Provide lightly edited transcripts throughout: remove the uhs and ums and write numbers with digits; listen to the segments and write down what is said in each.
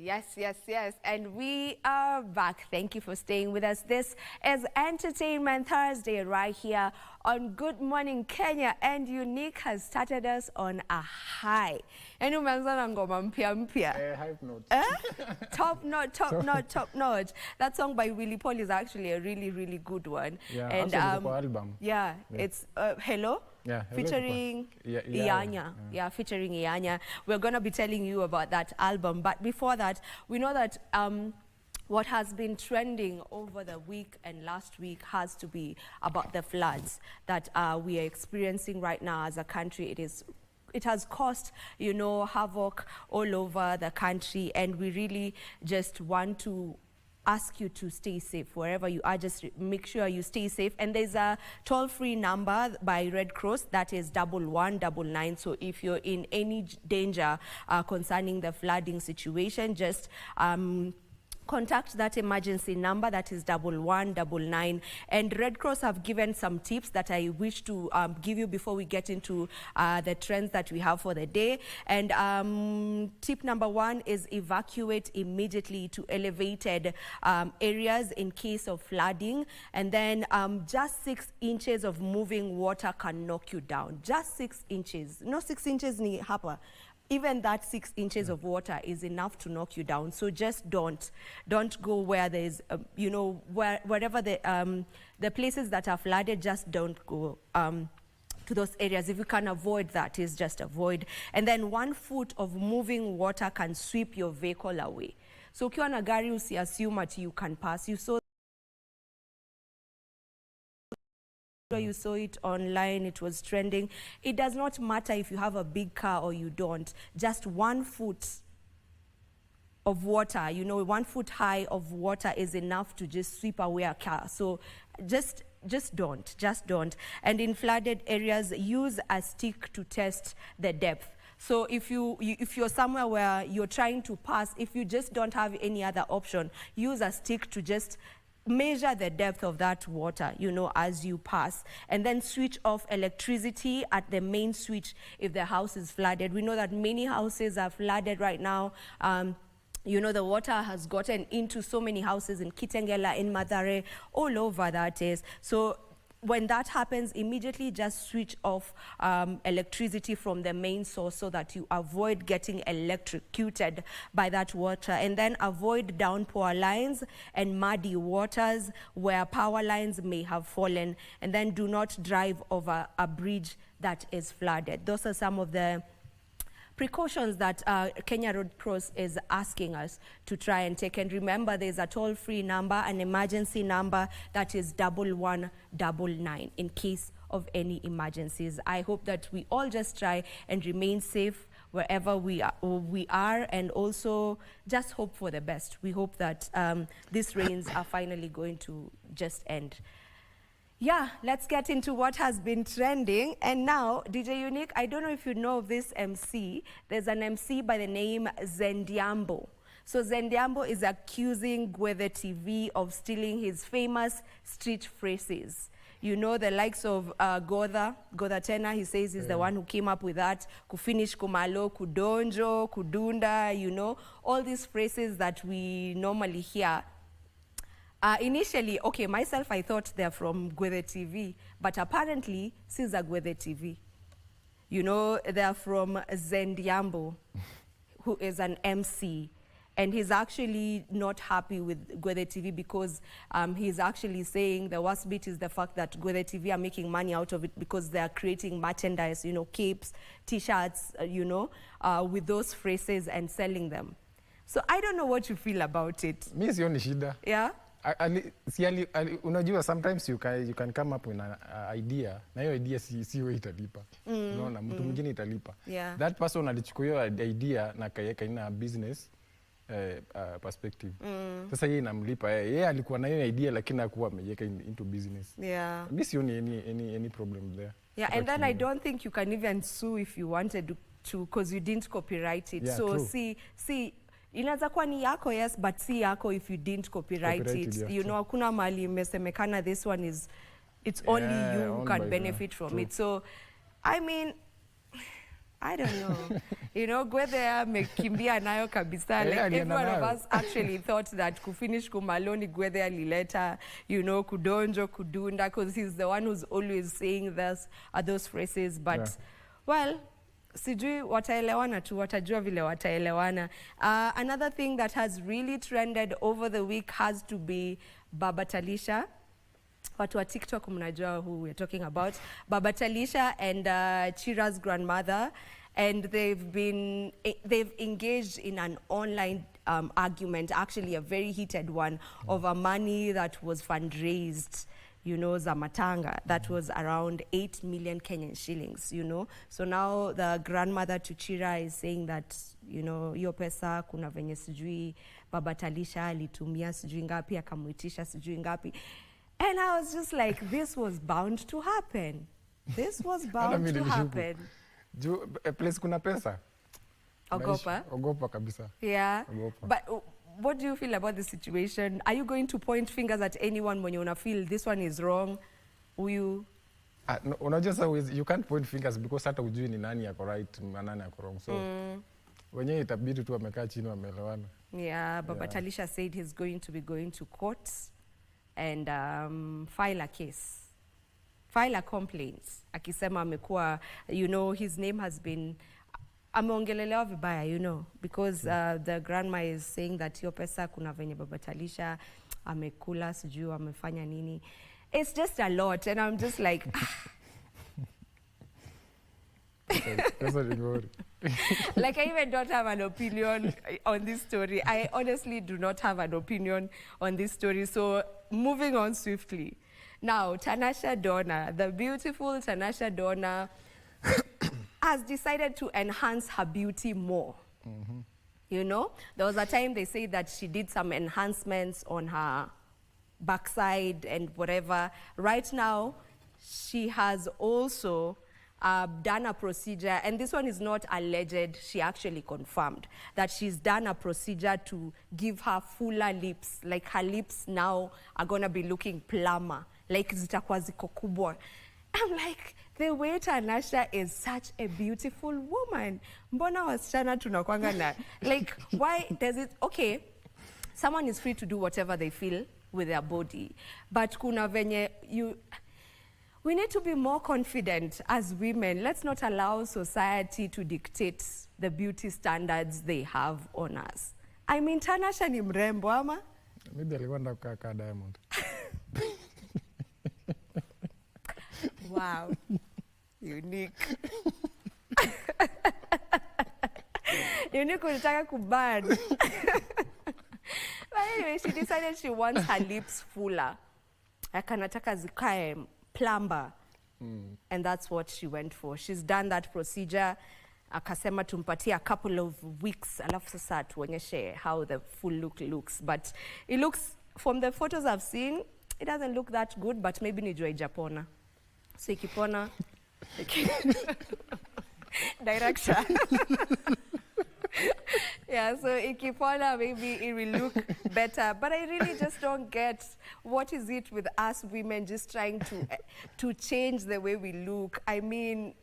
Yes, yes, yes. And we are back. Thank you for staying with us. This is Entertainment Thursday right here on Good Morning Kenya. And Unique has started us on a high. And umeanza ngoma mpya mpya. Hype note. Top notch, top notch, top notch. That song by Willy Paul is actually a really, really good one. Yeah, and album. Yeah, it's Hello. Yeah, featuring Ianya. Yeah, featuring Ianya. We're going to be telling you about that album. But before that, we know that what has been trending over the week and last week has to be about the floods that we are experiencing right now as a country. It has caused, you know, havoc all over the country, and we really just want to ask you to stay safe wherever you are. Just make sure you stay safe. And there's a toll-free number by Red Cross that is 1199. So if you're in any danger concerning the flooding situation, just contact that emergency number that is 1199. And Red Cross have given some tips that I wish to give you before we get into the trends that we have for the day. And tip number 1 is evacuate immediately to elevated areas in case of flooding. And then just 6 inches of moving water can knock you down. Just 6 inches. No, 6 inches ni hapa. Even that 6 inches of water is enough to knock you down. So just don't go where there's, you know, wherever the places that are flooded, just don't go to those areas. If you can avoid that, is just avoid. And then 1 foot of moving water can sweep your vehicle away. So ukiwa na gari usiassume ati you can pass. You saw it online, it was trending. It does not matter if you have a big car or you don't. Just 1 foot of water, you know, 1 foot high of water is enough to just sweep away a car. So just don't. And in flooded areas, use a stick to test the depth. So if you're somewhere where you're trying to pass, if you just don't have any other option, use a stick to just measure the depth of that water, you know, as you pass. And then switch off electricity at the main switch if the house is flooded. We know that many houses are flooded right now. You know, the water has gotten into so many houses in Kitengela, in Mathare, all over that is. So when that happens, immediately just switch off electricity from the main source so that you avoid getting electrocuted by that water. And then avoid downpour lines and muddy waters where power lines may have fallen. And then do not drive over a bridge that is flooded. Those are some of the precautions that Kenya Red Cross is asking us to try and take. And remember, there's a toll-free number, an emergency number that is 1199 in case of any emergencies. I hope that we all just try and remain safe wherever we are, and also just hope for the best. We hope that these rains are finally going to just end. Yeah, let's get into what has been trending. And now, DJ Unique, I don't know if you know of this MC. There's an MC by the name Zendiambo. So Zendiambo is accusing Gwethe TV of stealing his famous street phrases. You know, the likes of Godha Tena, he says he's the one who came up with that. Kufinish kumalo, kudonjo, kudunda, you know, all these phrases that we normally hear. Initially, okay, myself, I thought they're from Gwethe TV, but apparently, since Gwethe TV, you know, they're from Zendiambo, who is an MC, and he's actually not happy with Gwethe TV because he's actually saying the worst bit is the fact that Gwethe TV are making money out of it because they are creating merchandise, you know, capes, t-shirts, you know, with those phrases and selling them. So I don't know what you feel about it. Mi sioni shida. Yeah? Unajua, sometimes you can come up with an idea na hiyo idea si wewe italipa. Unaona, mtu mwingine italipa. That person alichukua hiyo idea na kaiweka ina business perspective. Sasa yeye inamlipa yeye alikuwa na hiyo idea lakini hakuwa ameiweka into business. Mimi sioni any problem there. Yeah, and then I don't think you can even sue if you wanted to because you didn't copyright it. So true. see inaweza kuwa ni yako, yes, but si yako if you didn't copyright it. Yeah, you know, hakuna mali imesemekana this one is, it's only you who can benefit from it. So, I mean, I don't know. You know, Gwethea amekimbia nayo kabisa. Like every one of us actually thought that kufinish kumaloni Gwethea lileta, you know, kudonjo, kudunda, because he's the one who's always saying those phrases. But, well, sijui wataelewana tu, watajua vile wataelewana. Another thing that has really trended over the week has to be Baba Talisha. Watu wa TikTok mnajua who we're talking about. Baba Talisha and Chira's grandmother, and they've engaged in an online argument, actually a very heated one, over money that was fundraised, you know, Zamatanga, that was around 8 million Kenyan shillings, you know. So now the grandmother to Chira is saying that, you know, hiyo pesa kuna venye sijui Baba Talisha alitumia sijui ngapi, akamuitisha sijui ngapi. And I was just like, this was bound to happen. This was bound to happen. Place kuna pesa. Ogopa? Ogopa kabisa. Yeah. Ogopa. But what do you feel about the situation? Are you going to point fingers at anyone when you feel this one is wrong? You? No, unajua you can't point fingers because hata ujui ni nani yako right, nani yako wrong. So wenyewe itabidi tu wamekaa chini wameelewana. Yeah, Baba Talisha said he's going to be going to court and file a case, file a complaint. Akisema amekuwa, you know, his name has been, ameongelelewa vibaya, you know, because the grandma is saying that hiyo pesa kuna venye Baba Talisha amekula, sijui amefanya nini. It's just a lot, and I'm just like, like I even don't have an opinion on this story. I honestly do not have an opinion on this story. So moving on swiftly. Now, Tanasha Donna, the beautiful Tanasha Donna, has decided to enhance her beauty more. You know, there was a time they say that she did some enhancements on her backside and whatever. Right now, she has also done a procedure, and this one is not alleged, she actually confirmed that she's done a procedure to give her fuller lips. Like her lips now are gonna be looking plumber, like zitakuwa ziko kubwa. I'm like, the way Tanasha is such a beautiful woman. Mbona wasichana tunakwanga na, like, why does it, okay, someone is free to do whatever they feel with their body, but kuna venye we need to be more confident as women. Let's not allow society to dictate the beauty standards they have on us. I mean, Tanasha ni mrembo ama? Maybe alikwenda kukaa Diamond. Wow. Unique. Unique ulitaka kuban. But anyway, she decided she wants her lips fuller. Akanataka zikae plumber. And that's what she went for. She's done that procedure. Akasema tumpatie a couple of weeks, alafu sasa tuonyeshe how the full look looks. But it looks, from the photos I've seen, it doesn't look that good, but maybe ni jua ijapona. So ikipona, director. Yeah, so ikipona, maybe it will look better. But I really just don't get what is it with us women just trying to change the way we look. I mean,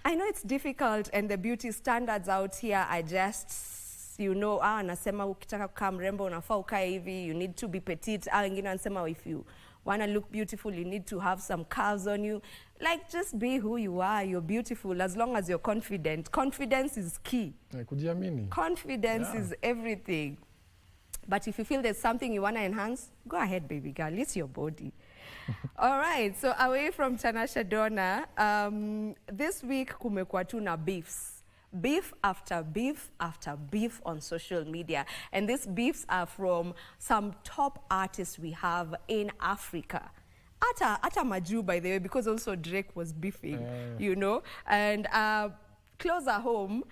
I know it's difficult, and the beauty standards out here are just, you know, anasema ukitaka kukaa mrembo unafaa ukae hivi, you need to be petite. Wengine anasema if you want to look beautiful, you need to have some curves on you. Like, just be who you are. You're beautiful as long as you're confident. Confidence is key. Kujiamini. Confidence is everything. But if you feel there's something you want to enhance, go ahead, baby girl. It's your body. All right. So away from Tanasha Donna, this week kumekuwa tu na beefs. Beef after beef after beef on social media. And these beefs are from some top artists we have in Africa. Ata Maju, by the way, because also Drake was beefing, you know. And closer home,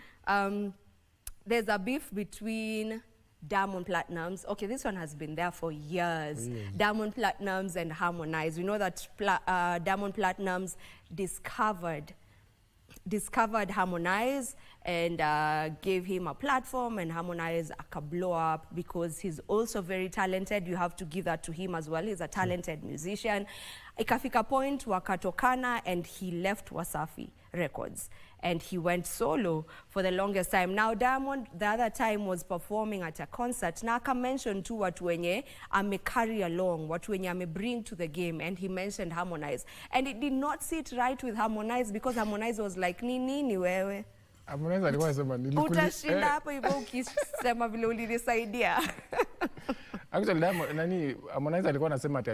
there's a beef between Diamond Platnumz. Okay, this one has been there for years. Diamond Platnumz and Harmonize. We know that Diamond Platnumz discovered Harmonize and gave him a platform, and Harmonize aka blow up because he's also very talented. You have to give that to him as well. He's a talented musician. Ikafika point wakatokana and he left Wasafi. Records. And he went solo for the longest time. Now Diamond, the other time, was performing at a concert. Na aka mention tu watu wenye ame carry along, watu wenye ame bring to the game, and he mentioned Harmonize. And it did not sit right with Harmonize because Harmonize was like, nini wewe? Harmonize alikuwa anasema nilikuli. Utashinda hapo hivyo ukisema vile ulinisaidia. Actually, Harmonize alikuwa anasema ati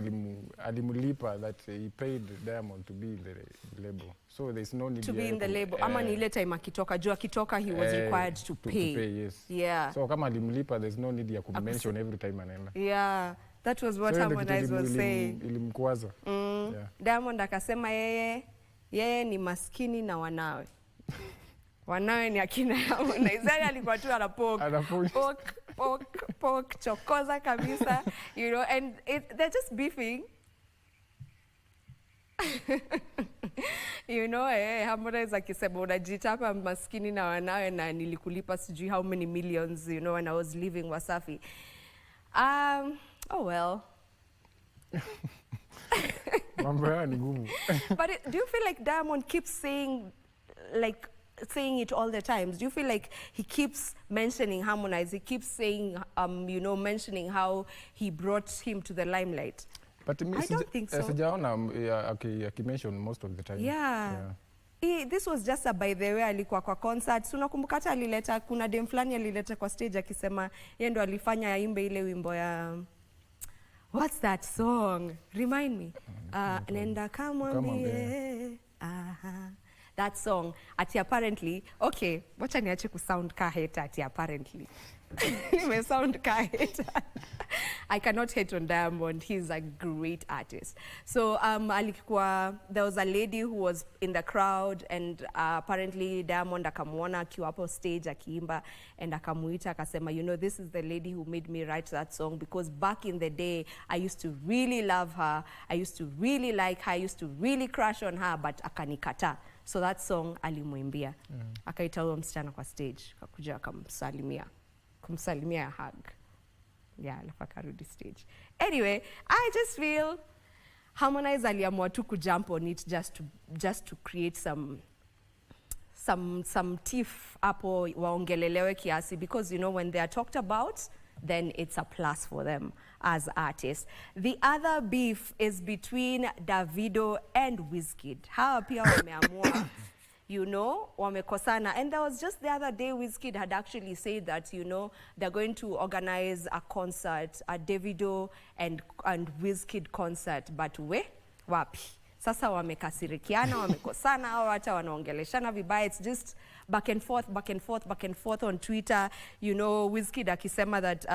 alimulipa that he paid Diamond to be in the label. So there's no need to be in the label. Ama ni ile time akitoka, juu akitoka he was required to pay. Yes. Yeah. So kama alimulipa, there's no need ya kumention every time anaenda. Yeah. That was what Harmonize was saying. Ilimkwaza. Yeah. Diamond akasema yeye ni maskini na wanawe. Wanawe ni akina Harmonize. Alikuwa tu poke chokoza kabisa, you know, and they're just beefing. You know, Harmonize akisema unajiita hapa maskini na wanawe na nilikulipa sijui how many millions, you know, when I was leaving Wasafi. Oh well. Mambo yao ni ngumu. But do you feel like Diamond keeps saying it all the times? Do you feel like he keeps mentioning Harmonize? He keeps saying, you know, mentioning how he brought him to the limelight? But I don't think so. He mentioned most of the time. Yeah. This was just a by the way, alikuwa kwa concert. Unakumbuka hata alileta, kuna dem flani alileta kwa stage akisema yeye ndo alifanya aimbe ile wimbo ya what's that song? Remind me. Nenda kamwambie. That song, ati apparently, okay, wacha niache kusound ka hater ati apparently. Me sound ka hater. I cannot hate on Diamond. He's a great artist. So there was a lady who was in the crowd, and apparently Diamond akamuona akiwa hapo stage akiimba, and akamuita akasema, you know, this is the lady who made me write that song, because back in the day I used to really love her, I used to really like her, I used to really crush on her, but akanikata. So that song alimuimbia. Akaita huyo msichana kwa stage, akakuja kumsalimia hug. Yeah, alafu akarudi stage. Anyway, I just feel Harmonize aliamua tu kujump on it just to create some tiff hapo waongelelewe kiasi, because you know when they are talked about, then it's a plus for them as artists. The other beef is between Davido and Wizkid. Hawa pia wameamua, you know, wamekosana. And there was just the other day, Wizkid had actually said that, you know, they're going to organize a concert, a Davido and Wizkid concert, but wapi? Sasa wamekasirikiana, wamekosana, au hata wanaongeleshana vibaya. It's just back and forth on Twitter. You know, Wizkid akisema that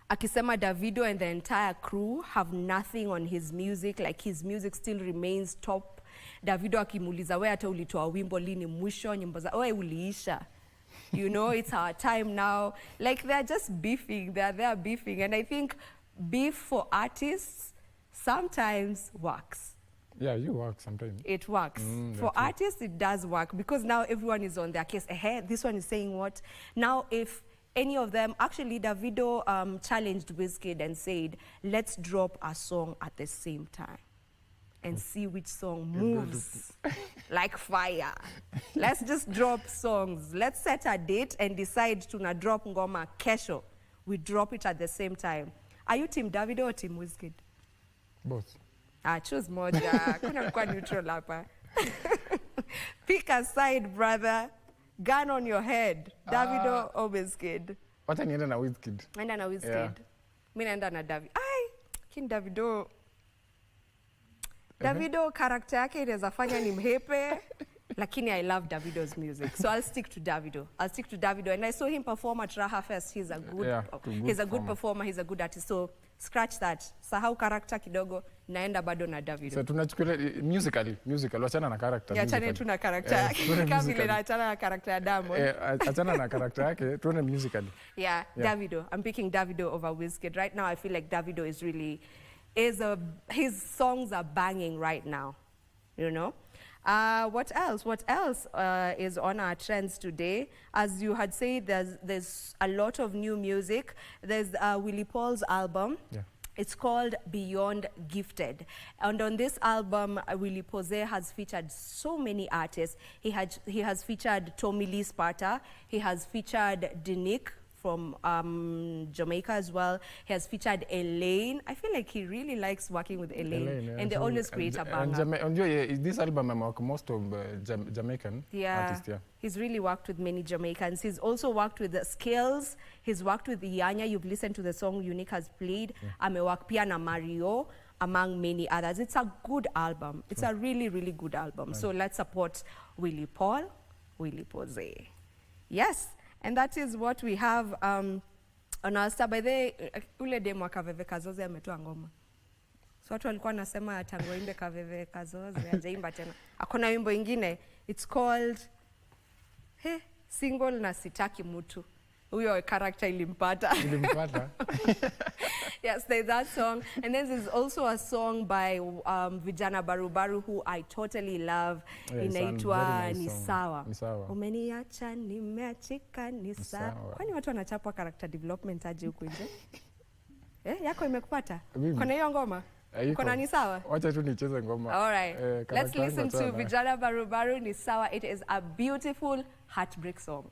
akisema Davido and the entire crew have nothing on his music, like his music still remains top. Davido akimuuliza wewe hata ulitoa wimbo lini mwisho, nyimbo za wewe uliisha. You know, it's our time now. Like they're just beefing, they're beefing, and I think beef for artists sometimes works. Yeah, you work sometimes. It works. For artists, it does work, because now everyone is on their case. This one is saying what? Now, if any of them, actually, Davido challenged Wizkid and said, let's drop a song at the same time and see which song moves like fire. Let's just drop songs. Let's set a date and decide to drop ngoma kesho. We drop it at the same time. Are you Team Davido or Team Wizkid? Both. Choose moja. Kuna mkwa neutral hapa. Pick a side, brother. Gun on your head. Davido or Wizkid? Wacha nienda na Wizkid. Naenda na Wizkid. Yeah. Mimi naenda na Davido. King Davido. Davido karakta yake inaweza fanya ni mhepe. Lakini I love Davido's music. So I'll stick to Davido. And I saw him perform at Raha Fest. He's a good performer, he's a good artist. So scratch that. Sahau character kidogo, naenda bado na Davido. So tunachukua musically, wachana na character. Achana tu na character yake. Kama vile achana na character ya Diamond. Achana na character yake, tuone musically. Yeah, Davido. I'm picking Davido over Wizkid. Right now I feel like Davido is really his songs are banging right now. You know? What else is on our trends today? As you had said, there's a lot of new music. There's Willie Paul's album. Yeah. It's called Beyond Gifted. And on this album, Willie Posey has featured so many artists. He has featured Tommy Lee Sparta. He has featured Denick from Jamaica as well. He has featured Elaine. I feel like he really likes working with Elaine. Yeah. And they always create a banger. And this album, I work most of Jamaican artists. Yeah. He's really worked with many Jamaicans. He's also worked with the Scales. He's worked with Yanya. You've listened to the song Unique has played. Amework pia na Mario, among many others. It's a good album. It's a really, really good album. So let's support Willie Paul, Willie Posey. Yes. And that is what we have on our star. By the way, ule demo Kaveve Kazoze ametoa ngoma. So watu walikuwa nasema atangoimbe Kaveve Kazoze, hajaimba tena. Akona wimbo ingine, it's called Single na Sitaki Mutu. Huyo character ilimpata. Ilimpata. Yes, there's that song. And then there's also a song by Vijana Barubaru, who I totally love. Inaitwa Ni Sawa. Umeniacha nimeachika ni sawa. Kwani watu wanachapwa character development aje huko nje? Yako imekupata? Kuna hiyo ngoma? Kuna Ni Sawa? Wacha tu nicheze ngoma. All right. Let's listen to Vijana Barubaru, Ni Sawa. It is a beautiful heartbreak song.